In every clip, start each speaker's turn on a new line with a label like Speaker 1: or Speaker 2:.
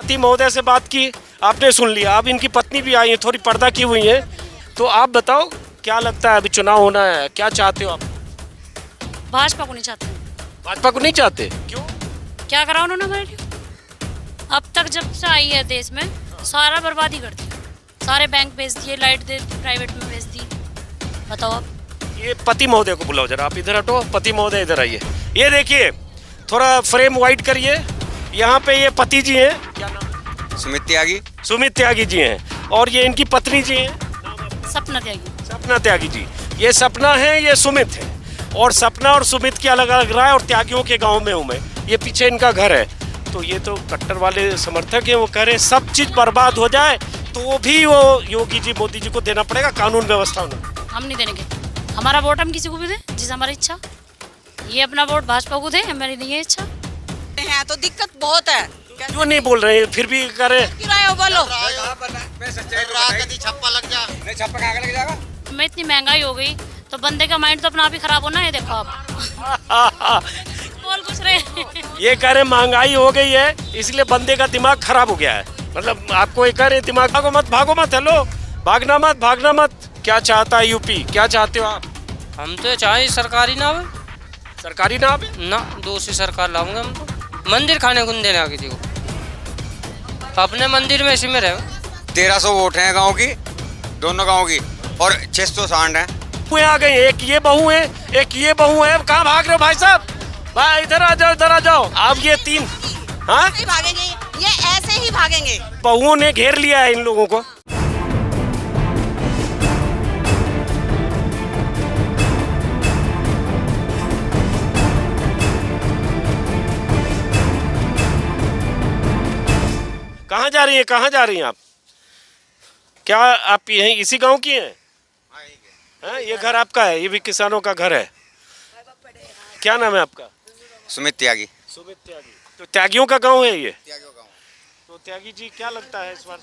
Speaker 1: पति महोदय से बात की, आपने सुन लिया। अब इनकी पत्नी भी आई है, थोड़ी पर्दा की हुई है। तो आप बताओ क्या लगता है, अभी चुनाव होना है, क्या चाहते हो आप?
Speaker 2: भाजपा को नहीं चाहते।
Speaker 1: भाजपा को नहीं चाहते? क्यों?
Speaker 2: क्या करा उन्होंने हमारे लिए? अब तक जब से आई है देश में सारा बर्बादी कर दिया, सारे बैंक बेच दिए, लाइट दे प्राइवेट में बेच दी। बताओ आप।
Speaker 1: ये पति महोदय को बुलाओ जरा, आप इधर हटो, पति महोदय इधर आइए। ये देखिए, थोड़ा फ्रेम वाइड करिए। यहाँ पे ये पति जी हैं, क्या नाम?
Speaker 3: सुमित त्यागी।
Speaker 1: सुमित त्यागी जी हैं, और ये इनकी पत्नी जी हैं,
Speaker 2: सपना त्यागी।
Speaker 1: सपना त्यागी जी। ये सपना है, ये सुमित है। और सपना और सुमित की अलग अलग राय, और त्यागियों के गांव में हूँ मैं। ये पीछे इनका घर है। तो ये तो कट्टर वाले समर्थक हैं, वो कह रहे सब चीज़ बर्बाद हो जाए तो भी वो योगी जी मोदी जी को देना पड़ेगा, कानून व्यवस्था होना।
Speaker 2: हम नहीं देंगे हमारा वोट, हम किसी को भी दें जिस हमारी इच्छा। ये अपना वोट भाजपा को दे, हमारी नहीं है इच्छा।
Speaker 4: है तो दिक्कत बहुत है।
Speaker 1: क्यों नहीं बोल रहे हैं, फिर भी कह रहे?
Speaker 4: बोलो
Speaker 3: छप्पा लग जा, नहीं छप्पा कहाँ लग जाएगा?
Speaker 2: में इतनी महंगाई हो गई तो बंदे का माइंड तो अपना आप ही खराब होना है। देखो आप बोल कुछ रहे।
Speaker 1: ये कह रहे महंगाई हो गई है इसलिए बंदे का दिमाग खराब हो गया है। मतलब आपको ये कह रहे दिमाग भागो मत, हेलो, भागना मत। क्या चाहता है यूपी, क्या चाहते हो आप?
Speaker 5: हम तो चाहे सरकारी ना हो,
Speaker 1: सरकारी ना आवे
Speaker 5: ना दूसरी सरकार लाऊंगे। हम तो मंदिर खाने को नहीं देना किसी को, अपने मंदिर में इसी में रहे।
Speaker 3: 1300 वोट हैं गांव की, दोनों गांव की, और 600 सांड हैं।
Speaker 1: आ गए, एक ये बहू है, एक ये बहू है। कहाँ भाग रहे हो भाई साहब? भाई इधर आ जाओ। अब ये तीन, हाँ
Speaker 4: भागेंगे, ये ऐसे ही भागेंगे।
Speaker 1: बहुओं ने घेर लिया है इन लोगों को। कहाँ जा रही हैं आप? क्या आप यहीं इसी गांव की हैं? हाँ, ये घर आपका है? ये भी किसानों का घर है। क्या नाम है आपका?
Speaker 3: सुमित त्यागी।
Speaker 1: सुमित त्यागी। तो त्यागियों का गांव है ये? तो त्यागी जी, क्या लगता है इस बार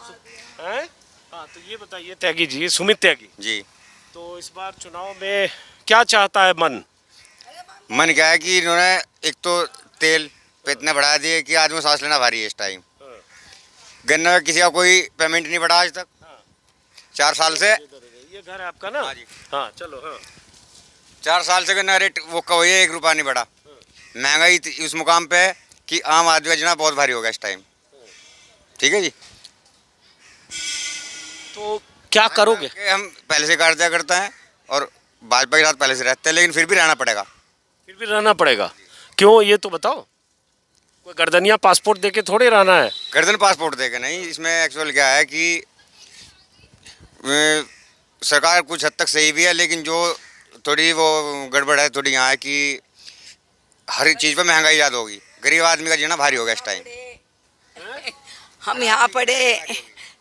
Speaker 1: हैं? हाँ, तो ये बताइए त्यागी जी, सुमित त्यागी
Speaker 3: जी,
Speaker 1: तो इस बार चुनाव में क्या चाहता है मन
Speaker 3: क्या है कि इन्होंने एक तो तेल पे इतने बढ़ा दिए कि आदमी सांस लेना भारी है इस टाइम। गन्ना का किसी का कोई पेमेंट नहीं बढ़ा आज तक। 4 साल से।
Speaker 1: ये घर है आपका ना?
Speaker 3: हाँ जी।
Speaker 1: हाँ चलो। हाँ,
Speaker 3: 4 साल से गन्ना रेट वो कभी 1 रुपया नहीं बढ़ा। महंगाई उस मुकाम पे है कि आम आदमी का जीना बहुत भारी होगा इस टाइम। ठीक है जी।
Speaker 1: तो क्या करोगे?
Speaker 3: हम पहले से कार्य करते हैं और भाजपा के साथ पहले से रहते हैं, लेकिन फिर भी रहना पड़ेगा। क्यों, ये तो बताओ। कोई गर्दनिया पासपोर्ट देके थोड़े रहना है। गर्दन पासपोर्ट देके नहीं, इसमें एक्चुअल क्या है कि सरकार कुछ हद तक सही भी है, लेकिन जो थोड़ी वो गड़बड़ है थोड़ी यहाँ है कि हर चीज़ पे महंगाई ज़्यादा होगी, गरीब आदमी का जीना भारी होगा इस टाइम।
Speaker 4: हम यहाँ पड़े,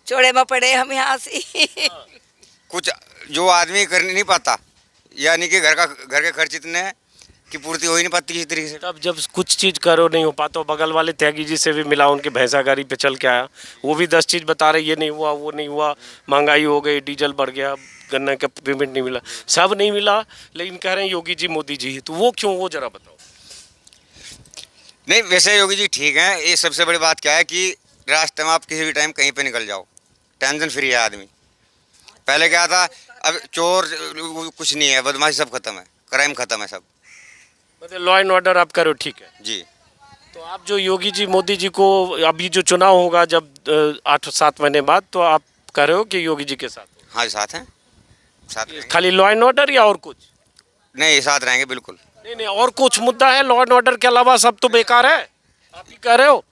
Speaker 4: चौड़े में पड़े हम यहाँ से।
Speaker 3: कुछ जो आदमी कर नहीं पाता, यानी कि घर के खर्च इतने हैं कि पूर्ति हो ही नहीं पाती किसी तरीके से।
Speaker 1: तब जब कुछ चीज़ करो नहीं हो पाता, बगल वाले त्यागी जी से भी मिला, उनके भैंसा गाड़ी पे चल के आया, वो भी 10 चीज़ बता रहे, ये नहीं हुआ, वो नहीं हुआ, महंगाई हो गई, डीजल बढ़ गया, गन्ना का पेमेंट नहीं मिला, सब नहीं मिला, लेकिन कह रहे हैं योगी जी मोदी जी। तो वो क्यों, वो जरा बताओ।
Speaker 3: नहीं, वैसे योगी जी ठीक है। ये सबसे बड़ी बात क्या है कि रास्ते में आप किसी भी टाइम कहीं पे निकल जाओ, टेंशन फ्री है आदमी। पहले क्या था, अब चोर कुछ नहीं है, बदमाशी सब खत्म है, क्राइम खत्म है सब।
Speaker 1: मतलब लॉ एंड ऑर्डर आप करो, ठीक है
Speaker 3: जी।
Speaker 1: तो आप जो योगी जी मोदी जी को, अभी जो चुनाव होगा जब 8-7 महीने बाद, तो आप कह रहे हो कि योगी जी के साथ?
Speaker 3: हाँ, साथ हैं, साथ रहेंगे।
Speaker 1: खाली लॉ एंड ऑर्डर या और कुछ?
Speaker 3: नहीं, साथ रहेंगे बिल्कुल।
Speaker 1: नहीं, और कुछ मुद्दा है लॉ एंड ऑर्डर के अलावा? सब तो बेकार है, आप ही कह रहे हो।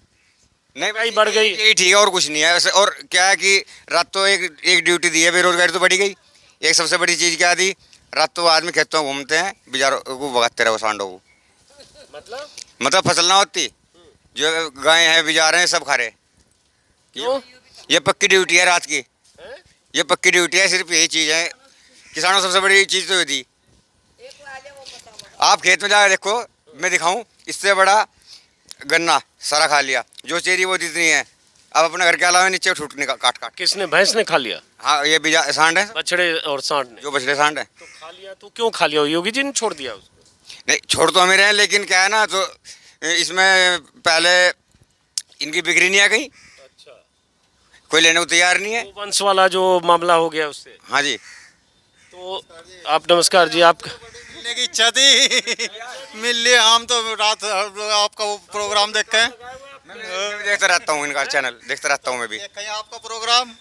Speaker 3: नहीं
Speaker 1: भाई बढ़ गई,
Speaker 3: यही ठीक है, और कुछ नहीं है वैसे। और क्या है कि रात तो एक ड्यूटी दी है, बेरोजगारी तो बढ़ी गई। एक सबसे बड़ी चीज़ क्या दी, रात तो आदमी खेतों में घूमते हैं, बेचारों को भगाते रहो सांडों को। मतलब फसल ना होती, जो गाय हैं बिजार हैं सब खा रहे।
Speaker 1: क्यों?
Speaker 3: ये पक्की ड्यूटी है रात की, ये पक्की ड्यूटी है, सिर्फ यही चीज़ है। किसानों सबसे बड़ी चीज़ तो ये थी। आप खेत में जाकर देखो, मैं दिखाऊं, इससे बड़ा गन्ना सारा खा लिया, जो चेरी वो जितनी है, अब अपने घर के अलावा नीचे उठने का काट।
Speaker 1: किसने, भैंस ने खा लिया?
Speaker 3: हाँ, ये बीजा सांड है,
Speaker 1: बछड़े और सांड ने।
Speaker 3: जो बछड़े सांड है।
Speaker 1: तो खा लिया, तो क्यों खा लिया? योगी जी ने छोड़ दिया उसको?
Speaker 3: नहीं, छोड़ तो हमें रहे हैं, लेकिन क्या है ना, तो इसमें पहले इनकी बिक्री नहीं आ गई।
Speaker 1: अच्छा।
Speaker 3: कोई लेने को तैयार नहीं है।
Speaker 1: वंश वाला जो मामला हो गया उससे।
Speaker 3: हाँ जी।
Speaker 1: तो आप नमस्कार जी, आप
Speaker 6: मिलने की इच्छा थी, मिल लिए हम तो रात आपका वो प्रोग्राम देख के
Speaker 3: मैं भी देखता रहता हूँ, इनका चैनल देखता रहता हूँ मैं भी।
Speaker 6: कहीं आपका प्रोग्राम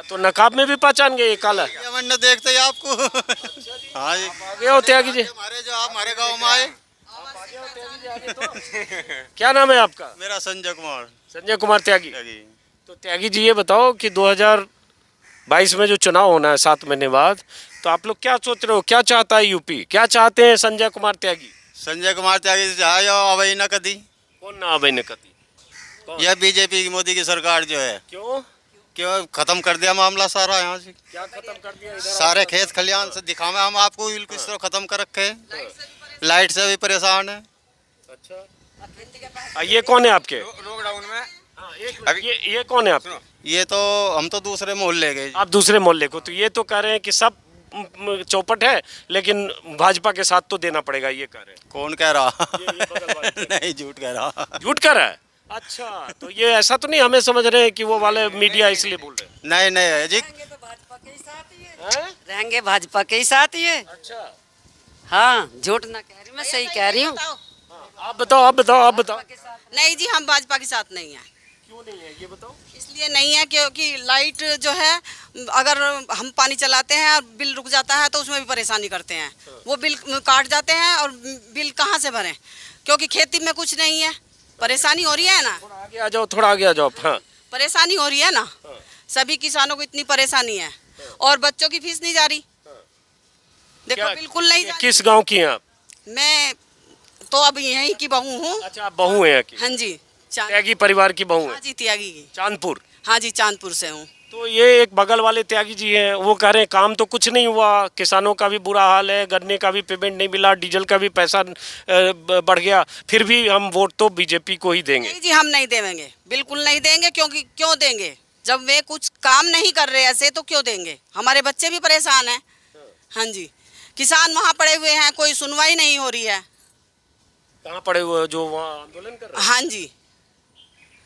Speaker 1: तो नकाब में भी पहचान गए ये काला?
Speaker 6: ये मैंने देखते ही आपको। हाँ जी,
Speaker 1: आगे हो त्यागी जी।
Speaker 6: हमारे जो आप हमारे गांव में आए।
Speaker 1: क्या नाम है आपका?
Speaker 6: मेरा संजय कुमार।
Speaker 1: संजय कुमार त्यागी। तो त्यागी जी ये बताओ कि 2022 में जो चुनाव होना है 7 महीने बाद, तो आप लोग क्या सोच रहे हो, क्या चाहता है यूपी, क्या चाहते हैं संजय कुमार त्यागी?
Speaker 6: संजय कुमार त्यागी से चाहे अवई न कदी।
Speaker 1: कौन ना अभय नकती?
Speaker 6: यह बीजेपी की मोदी की सरकार जो है,
Speaker 1: क्यों
Speaker 6: क्यों खत्म कर दिया मामला सारा यहाँ से।
Speaker 1: क्या खत्म कर दिया?
Speaker 6: सारे खेत खलियान से दिखावे हम आपको, बिल्कुल इस तरह खत्म कर रखे हैं। लाइट से भी परेशान है।
Speaker 1: अच्छा, ये कौन है आपके?
Speaker 3: लॉकडाउन में
Speaker 1: अभी ये कौन है आपके?
Speaker 6: ये तो हम तो दूसरे मोहल्ले गए।
Speaker 1: आप दूसरे मोहल्ले को, तो ये तो कह रहे हैं कि सब चौपट है, लेकिन भाजपा के साथ तो देना पड़ेगा, ये कह रहे हैं।
Speaker 6: कौन कह रहा?
Speaker 1: ये बगल वाले।
Speaker 6: नहीं, झूठ कह रहा।
Speaker 1: झूठ कह रहा है? अच्छा, तो ये ऐसा तो नहीं हमें समझ रहे हैं कि वो वाले मीडिया इसलिए बोल रहे हैं?
Speaker 6: नहीं नहीं है जी।
Speaker 1: हैं?
Speaker 4: रहेंगे भाजपा के ही साथ ये।
Speaker 1: अच्छा,
Speaker 4: हाँ, झूठ ना कह रही, मैं सही कह रही हूँ।
Speaker 1: आप बताओ, आप बताओ, आप बताओ।
Speaker 7: नहीं जी, हम भाजपा के साथ नहीं हैं।
Speaker 1: क्यों नहीं है ये बताओ?
Speaker 7: इसलिए नहीं है क्योंकि लाइट जो है, अगर हम पानी चलाते हैं और बिल रुक जाता है तो उसमें भी परेशानी करते हैं। वो बिल काट जाते हैं और बिल कहाँ से भरें, क्योंकि खेती में कुछ नहीं है, परेशानी हो रही है ना।
Speaker 1: थोड़ा आगे आ जाओ, थोड़ा आगे आ जाओ। हाँ,
Speaker 7: परेशानी हो रही है ना, सभी किसानों को इतनी परेशानी है। और बच्चों की फीस नहीं जा रही, देखो
Speaker 1: क्या-
Speaker 7: बिल्कुल नहीं जा रही।
Speaker 1: किस गांव की हैं आप?
Speaker 7: मैं तो अब यहीं की बहू हूँ।
Speaker 1: अच्छा, आप बहू हैं की?
Speaker 7: हाँ जी,
Speaker 1: त्यागी परिवार की बहू
Speaker 7: हाँ
Speaker 1: है,
Speaker 7: जी, त्यागी की।
Speaker 1: चांदपुर।
Speaker 7: हाँ जी, चांदपुर से हूँ।
Speaker 1: तो ये एक बगल वाले त्यागी जी हैं, वो कह रहे हैं काम तो कुछ नहीं हुआ, किसानों का भी बुरा हाल है, गन्ने का भी पेमेंट नहीं मिला, डीजल का भी पैसा बढ़ गया, फिर भी हम वोट तो बीजेपी को ही देंगे।
Speaker 7: नहीं जी, हम नहीं देंगे, बिल्कुल नहीं देंगे। क्योंकि क्यों देंगे, जब वे कुछ काम नहीं कर रहे ऐसे, तो क्यों देंगे? हमारे बच्चे भी परेशान हैं। हाँ जी, किसान वहाँ पड़े हुए हैं, कोई सुनवाई नहीं हो रही है।
Speaker 1: कहाँ पड़े हुए हो जो वहाँ आंदोलन कर रहे हैं?
Speaker 7: हाँ जी,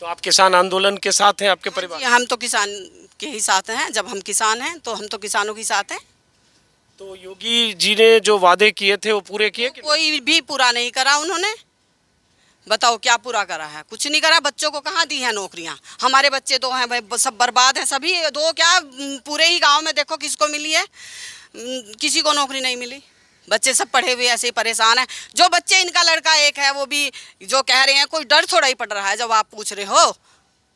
Speaker 1: तो आप किसान आंदोलन के साथ हैं, आपके परिवार?
Speaker 7: जी, हम तो किसान के ही साथ हैं। जब हम किसान हैं तो हम तो किसानों के साथ हैं।
Speaker 1: तो योगी जी ने जो वादे किए थे वो पूरे किए कि नहीं?
Speaker 7: कोई भी पूरा नहीं करा उन्होंने। बताओ क्या पूरा करा है? कुछ नहीं करा। बच्चों को कहाँ दी है नौकरियाँ? हमारे बच्चे दो हैं भाई, सब बर्बाद हैं सभी। दो क्या, पूरे ही गांव में देखो किसको मिली है, किसी को नौकरी नहीं मिली। बच्चे सब पढ़े हुए ऐसे ही परेशान हैं। जो बच्चे, इनका लड़का एक है, वो भी जो कह रहे हैं, कोई डर थोड़ा ही पड़ रहा है जब आप पूछ रहे हो।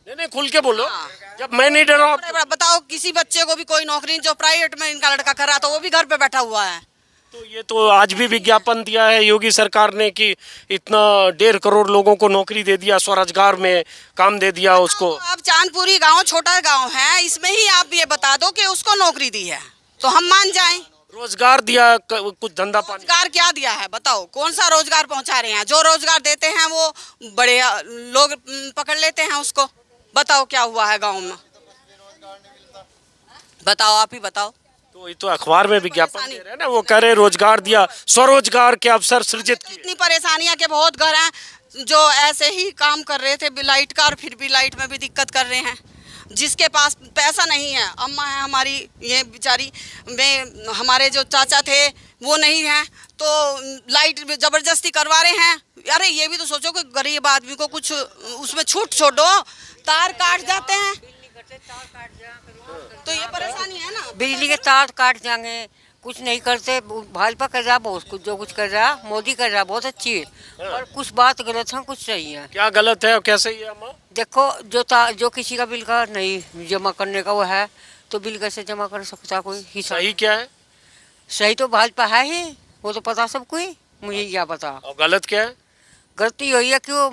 Speaker 1: नहीं नहीं, खुल के बोलो।
Speaker 7: हाँ।
Speaker 1: जब मैं नहीं डर रहा हूँ।
Speaker 7: बताओ, किसी बच्चे को भी कोई नौकरी, जो प्राइवेट में इनका लड़का कर रहा था वो भी घर पे बैठा हुआ है।
Speaker 1: तो ये तो आज भी विज्ञापन दिया है योगी सरकार ने कि इतना 1.5 करोड़ लोगों को नौकरी दे दिया, स्वरोजगार में काम दे दिया उसको।
Speaker 7: अब चांदपुरी गांव छोटा गांव है, इसमें ही आप ये बता दो कि उसको नौकरी दी है तो हम मान जाएं।
Speaker 1: रोजगार दिया, कुछ धंधा पानी।
Speaker 7: रोजगार क्या दिया है बताओ? कौन सा रोजगार पहुंचा रहे हैं? जो रोजगार देते हैं वो बड़े लोग पकड़ लेते हैं उसको। बताओ क्या हुआ है गांव में? बताओ, आप ही बताओ।
Speaker 1: तो ये तो अखबार में विज्ञापन दे रहे हैं ना, वो कह रहे रोजगार दिया, स्वरोजगार के अवसर सृजित किए।
Speaker 7: इतनी परेशानियां के बहुत घर हैं जो ऐसे ही काम कर रहे थे लाइट का, और फिर भी लाइट में भी दिक्कत कर रहे हैं। जिसके पास पैसा नहीं है, अम्मा है हमारी, ये बेचारी में हमारे जो चाचा थे वो नहीं है, तो लाइट ज़बरदस्ती करवा रहे हैं। अरे ये भी तो सोचो कि गरीब आदमी को कुछ उसमें छूट छोड़ो, तार काट जाते हैं तो ये परेशानी है ना।
Speaker 8: बिजली के तार काट जाएंगे, कुछ नहीं करते। भाजपा कर रहा बहुत कुछ, जो कुछ कर रहा मोदी कर रहा बहुत अच्छी है, पर कुछ बात गलत है, कुछ सही है।
Speaker 1: क्या गलत है और क्या सही है अम्मा?
Speaker 8: देखो, जो किसी का बिल का नहीं जमा करने का वो है, तो बिल कैसे जमा कर सकता कोई? हिसाब
Speaker 1: सही क्या है
Speaker 8: सही तो भाजपा है ही, वो तो पता सबको ही, मुझे क्या पता।
Speaker 1: और गलत क्या है?
Speaker 8: गलती यही है कि वो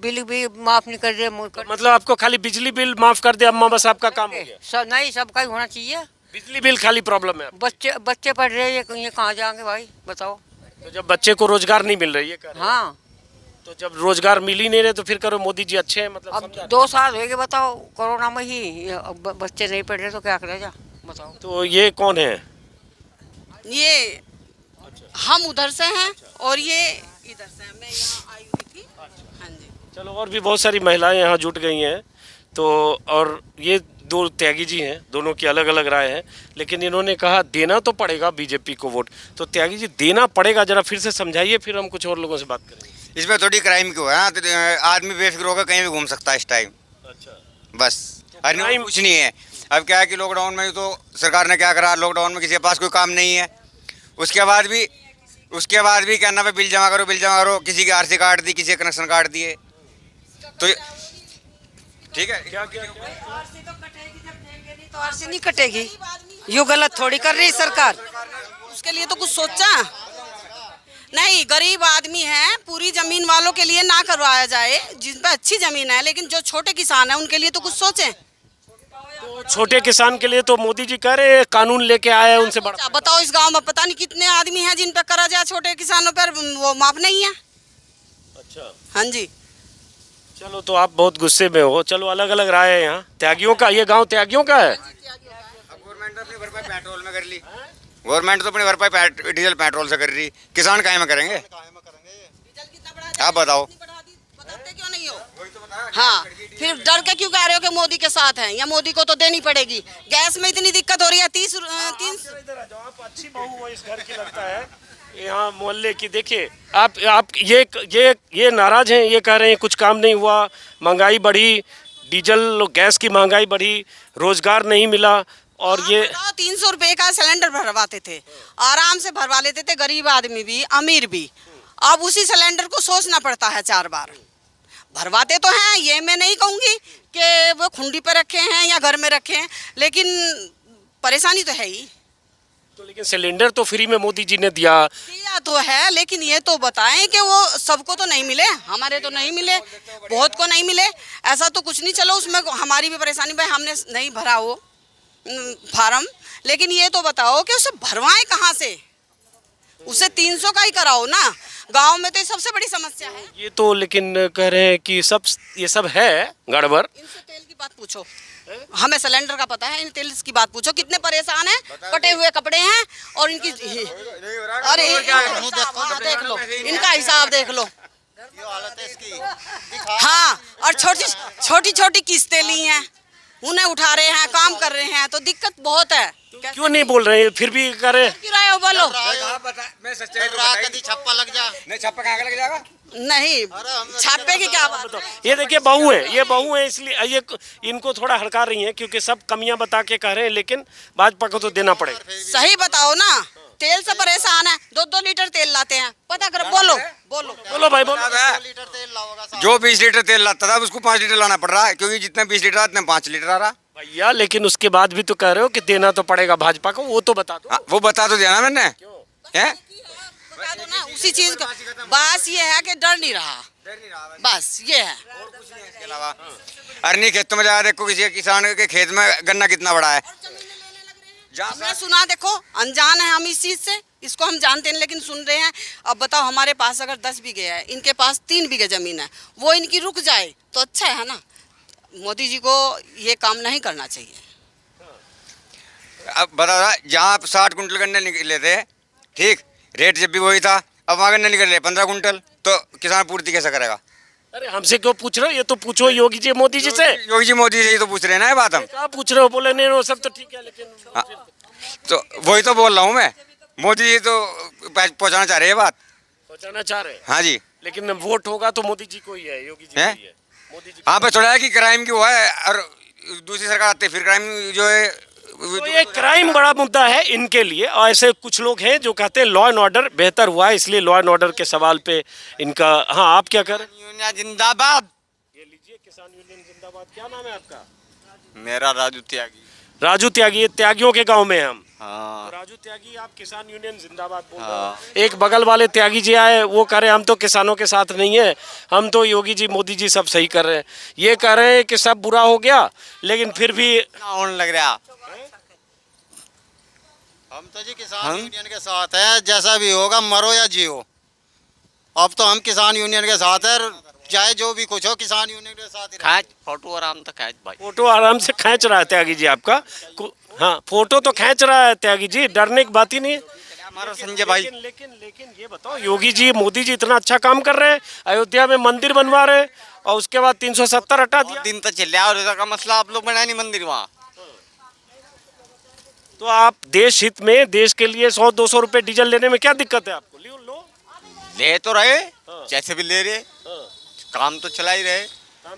Speaker 8: बिल भी माफ नहीं कर रहे।
Speaker 1: मतलब आपको खाली बिजली बिल माफ कर दे अम्मा, बस आपका काम हो गया?
Speaker 8: नहीं, सबका ही होना चाहिए।
Speaker 1: बिजली बिल खाली प्रॉब्लम है?
Speaker 8: बच्चे पढ़ रहे हैं, ये कहाँ जाएंगे भाई बताओ?
Speaker 1: तो जब बच्चे को रोजगार नहीं मिल रही है,
Speaker 8: हाँ,
Speaker 1: तो जब रोजगार मिल ही नहीं रहे तो फिर करो मोदी जी अच्छे हैं, मतलब
Speaker 8: अब
Speaker 1: समझा?
Speaker 8: 2 साल हो गए बताओ, कोरोना में ही बच्चे नहीं पढ़ रहे तो क्या करेगा बताओ?
Speaker 1: तो ये कौन है?
Speaker 7: ये हम उधर से हैं और ये इधर से हैं। मैं यहाँ आई हुई थी। हाँ जी।
Speaker 1: चलो, और भी बहुत सारी महिलाएं यहाँ जुट गई हैं। तो और ये दो त्यागी जी हैं, दोनों की अलग अलग राय है, लेकिन इन्होंने कहा देना तो पड़ेगा बीजेपी को वोट। तो त्यागी जी देना पड़ेगा, जरा फिर से समझाइए, फिर हम कुछ और लोगों से बात करेंगे।
Speaker 3: इसमें थोड़ी क्राइम क्यों है ना, तो आदमी बेफिक्र होकर कहीं भी घूम सकता है इस टाइम।
Speaker 1: अच्छा,
Speaker 3: बस अरे कुछ नहीं है। अब क्या है कि लॉकडाउन में तो सरकार ने क्या करा, लॉकडाउन में किसी के पास कोई काम नहीं है, उसके बाद भी क्या नाम है, बिल जमा करो, किसी की आरसी काट दी, किसी के कनेक्शन काट दिए, तो ठीक है।
Speaker 1: क्या
Speaker 4: आरसी तो कटेगी, जब देंगे नहीं तो आरसी नहीं कटेगी। यूँ गलत थोड़ी कर रही सरकार।
Speaker 7: उसके लिए तो कुछ सोचा नहीं। गरीब आदमी है, पूरी जमीन वालों के लिए ना करवाया जाए, जिन पे अच्छी जमीन है, लेकिन जो छोटे किसान है उनके लिए तो कुछ सोचें।
Speaker 1: तो छोटे किसान के लिए तो मोदी जी कह रहे हैं कानून लेके आए हैं, उनसे बड़ा।
Speaker 7: अच्छा, बताओ इस गांव में पता नहीं कितने आदमी हैं जिन पे करा जाए, छोटे किसानों पर वो माफ नहीं है।
Speaker 1: अच्छा,
Speaker 7: हाँ जी।
Speaker 1: चलो, तो आप बहुत गुस्से में हो। चलो, अलग अलग राय है यहाँ। त्यागियों का ये गांव त्यागियों का है।
Speaker 3: गवर्नमेंट तो अपनी भरपाई पेट्रोल में कर ली, गवर्नमेंट तो अपनी भरपाई डीजल पेट्रोल से कर रही, किसान काहे में करेंगे? आप बताओ।
Speaker 7: बताते क्यों नहीं हो? हाँ, फिर डर के क्यों कह रहे हो कि मोदी के साथ हैं, या मोदी को तो देनी पड़ेगी? गैस में इतनी दिक्कत हो रही है, 30
Speaker 1: आप अच्छी बहू हो इस घर की लगता है, यहाँ मोहल्ले की। देखिए, आप ये नाराज हैं, ये कह रहे हैं कुछ काम नहीं हुआ, महंगाई बढ़ी, डीजल गैस की महंगाई बढ़ी, रोजगार नहीं मिला, और ये
Speaker 7: 300 रुपए का सिलेंडर भरवाते थे, आराम से भरवा लेते थे, गरीब आदमी भी अमीर भी। अब उसी सिलेंडर को सोचना पड़ता है 4 बार। भरवाते तो हैं, ये मैं नहीं कहूँगी कि वो खुंडी पे रखे हैं या घर में रखे हैं, लेकिन परेशानी तो है ही।
Speaker 1: तो लेकिन सिलेंडर तो फ्री में मोदी जी ने दिया
Speaker 7: तो है, लेकिन ये तो बताएं कि वो सबको तो नहीं मिले, हमारे तो नहीं मिले, बहुत को नहीं मिले, ऐसा तो कुछ नहीं। चलो, उसमें हमारी भी परेशानी, भाई हमने नहीं भरा वो फार्म, लेकिन ये तो बताओ कि उसे भरवाएं कहाँ से? उसे 300 का ही कराओ ना। गांव में तो ये सबसे बड़ी समस्या है।
Speaker 1: ये तो, लेकिन कह रहे हैं कि ये सब है गड़बड़।
Speaker 7: इनसे तेल की बात पूछो, हमें सिलेंडर का पता है, इन तेल की बात पूछो। कितने परेशान हैं, कटे हुए कपड़े हैं, और इनकी अरे देख लो, इनका हिसाब देख लो। हाँ, और छोटी छोटी किस्तें ली हैं, उन्हें उठा रहे हैं, काम कर रहे हैं, तो दिक्कत बहुत है।
Speaker 1: क्यों नहीं बोल रहे हैं, फिर भी कर रहे हैं?
Speaker 7: क्यों रहे हो, बोलो।
Speaker 6: छप्पा लग जा,
Speaker 3: नहीं छप्पा कहाँ लग जाएगा?
Speaker 7: नहीं, छापे की क्या बात है?
Speaker 1: ये देखिए, बहू है, इसलिए ये इनको थोड़ा हड़का रही हैं, क्योंकि सब कमियां बता के कह रहे हैं, लेकिन भाजपा को तो देना पड़ेगा।
Speaker 7: सही बताओ ना, तेल से परेशान है, 2-2 लीटर तेल लाते हैं, पता करो। बोलो
Speaker 1: भाई, बोलो।
Speaker 3: जो 20 लीटर तेल लाता था उसको 5 लीटर लाना पड़ रहा है, क्योंकि जितने 20 लीटर उतने 5 लीटर आ रहा
Speaker 1: भैया। लेकिन उसके बाद भी तो कह रहे हो कि देना तो पड़ेगा भाजपा को, वो तो बता दो।
Speaker 3: वो बता तो दिया ना मैंने। हैं?
Speaker 7: बता दो ना, उसी चीज का बस ये है कि डर नहीं रहा, बस ये है।
Speaker 3: इसके अलावा अरनी खेतों में जा देखो, किसी किसान के खेत में गन्ना कितना बड़ा है।
Speaker 7: हमने सुना, देखो अनजान है हम इस चीज से, इसको हम जानते हैं, लेकिन सुन रहे हैं। अब बताओ, हमारे पास अगर 10 बीघे है, इनके पास 3 बीघे जमीन है, वो इनकी रुक जाए तो अच्छा है ना। मोदी जी को ये काम नहीं करना चाहिए।
Speaker 3: अब बता रहा, जहाँ 60 कुंटल गन्ने निकले थे, ठीक, रेट जब भी वही था, अब वहाँ गन्ने निकल रहे 15 कुंटल, तो किसान पूर्ति कैसे करेगा?
Speaker 1: अरे हमसे क्यों पूछ रहे हो, ये तो पूछो योगी जी मोदी जी से।
Speaker 3: योगी जी मोदी से ही तो पूछ रहे हैं ना ये बात हम।
Speaker 1: क्या पूछ रहे हो? बोले नहीं, वो सब तो ठीक है, लेकिन
Speaker 3: तो वही तो बोल रहा हूँ मैं, मोदी जी तो पहुँचाना चाह रहे हैं बात,
Speaker 1: पहुँचाना चाह रहे हैं।
Speaker 3: हाँ जी।
Speaker 1: लेकिन वोट होगा तो मोदी जी को ही है, योगी जी को ही है। मोदी जी
Speaker 3: हाँ पे थोड़ा है कि क्राइम क्यों है, और दूसरी सरकार आती है फिर क्राइम जो है।
Speaker 1: तो ये क्राइम बड़ा मुद्दा है इनके लिए, और ऐसे कुछ लोग हैं जो कहते हैं लॉ एंड ऑर्डर बेहतर हुआ है, इसलिए लॉ एंड ऑर्डर के सवाल पे इनका। हाँ, आप क्या कर?
Speaker 6: यूनियन जिंदाबाद।
Speaker 1: ये लीजिए, किसान यूनियन जिंदाबाद। क्या नाम है आपका?
Speaker 6: मेरा राजू त्यागी।
Speaker 1: राजू त्यागी, ये त्यागियों के गांव में हम।
Speaker 6: हाँ।
Speaker 1: तो राजू त्यागी, आप किसान यूनियन जिंदाबाद बोल रहे हो। एक बगल वाले त्यागी जी आए, वो कह रहे हैं हम तो किसानों के साथ नहीं है, हम तो योगी जी मोदी जी सब सही कर रहे हैं। ये कह रहे हैं कि सब बुरा हो गया, लेकिन फिर भी
Speaker 6: होने लग रहा। हम तो जी किसान यूनियन के साथ हैं, जैसा भी होगा, मरो या जियो। अब तो हम किसान यूनियन के साथ है, चाहे जो भी कुछ हो, किसान यूनियन के साथ ही। खैच फोटो आराम से खैच भाई,
Speaker 1: फोटो आराम से खींच रहा है त्यागी जी आपका। हाँ, फोटो तो खींच रहा है त्यागी जी, डरने की बात ही नहीं है
Speaker 6: हमारा संजय भाई।
Speaker 1: लेकिन ये बताओ, योगी जी मोदी जी इतना अच्छा काम कर रहे हैं, अयोध्या में मंदिर बनवा रहे हैं, और उसके बाद 370 हटा दिया।
Speaker 6: दिन तो चल रहा है, और का मसला आप लोग बनाए नहीं मंदिर वहाँ।
Speaker 1: तो आप देश हित में, देश के लिए 100-200 रुपए डीजल लेने में क्या दिक्कत है आपको? लो
Speaker 3: ले तो रहे, जैसे भी ले रहे, काम तो चला ही रहे,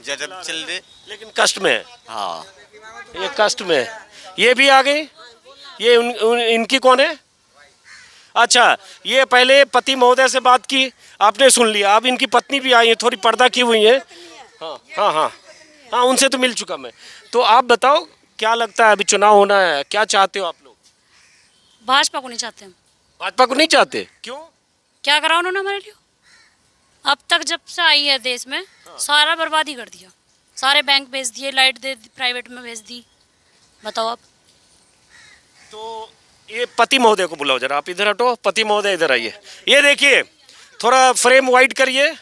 Speaker 3: जैसे भी चल रहे,
Speaker 1: लेकिन कष्ट में है।
Speaker 3: हाँ।
Speaker 1: ये कष्ट में है। ये भी आ गई। ये इनकी कौन है? अच्छा, ये पहले पति महोदय से बात की, आपने सुन लिया। अब इनकी पत्नी भी आई है, थोड़ी पर्दा की हुई है। हाँ हाँ हाँ हाँ, उनसे तो मिल चुका मैं। तो आप बताओ, क्या लगता है अभी चुनाव होना है, क्या चाहते हो आप लोग?
Speaker 2: भाजपा को नहीं चाहते हम।
Speaker 1: भाजपा को नहीं चाहते? क्यों?
Speaker 2: क्या करा उन्होंने हमारे लिए? अब तक जब से आई है देश में, सारा बर्बादी कर दिया। सारे बैंक बेच दिए, लाइट दे प्राइवेट में भेज दी। बताओ आप।
Speaker 1: तो ये पति महोदय को बुलाओ जरा, आप इधर हटो। पति महोदय इधर आइए। ये देखिए, थोड़ा फ्रेम वाइड करिए।